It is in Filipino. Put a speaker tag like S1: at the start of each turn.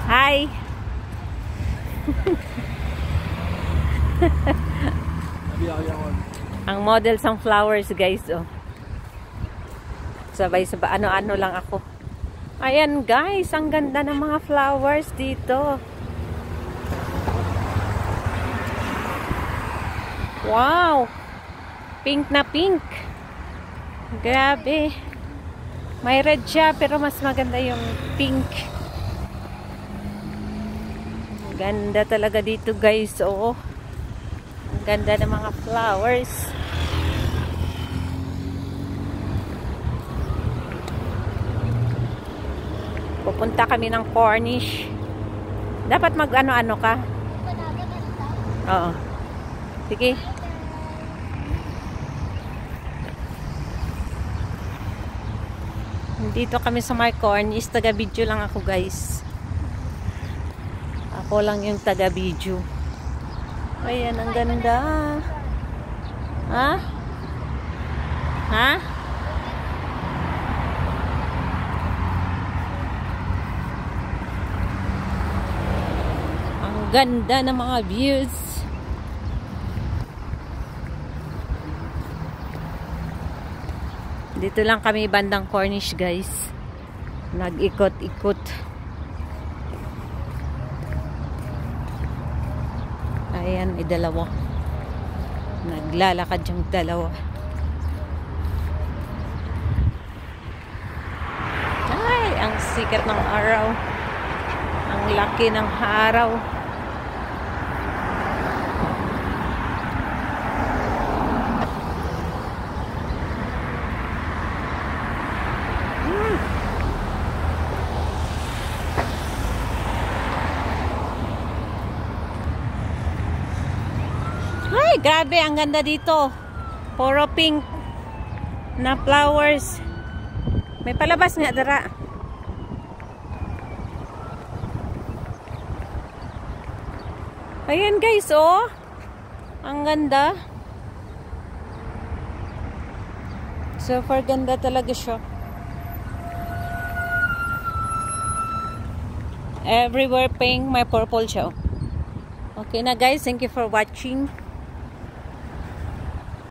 S1: Hi! Ang model sang flowers, guys, oh. Sabay-sabay, ano-ano lang ako. Ayan, guys, ang ganda ng mga flowers dito. Wow! Pink na pink. Grabe. May red siya, pero mas maganda yung pink. Ganda talaga dito, guys, oh. Ang ganda ng mga flowers. Pupunta kami ng Cornish. Dapat mag-ano-ano ka? Oo. Sige. Dito kami sa my Cornish. Taga-video lang ako, guys. Ako lang yung taga-video. Ayan, ang ganda. Ha? Ha? Ang ganda ng mga views. Dito lang kami bandang Cornish, guys. Nag-ikot-ikot. Ayan, may dalawa. Naglalakad yung dalawa. Ay, ang sikat ng araw. Ang laki ng araw. Ay, grabe, ang ganda dito. Puro pink na flowers. May palabas nga dara. Ayan, guys, oh. Ang ganda. Super ganda talaga siya. Everywhere pink, may purple siya. Okay na, guys. Thank you for watching.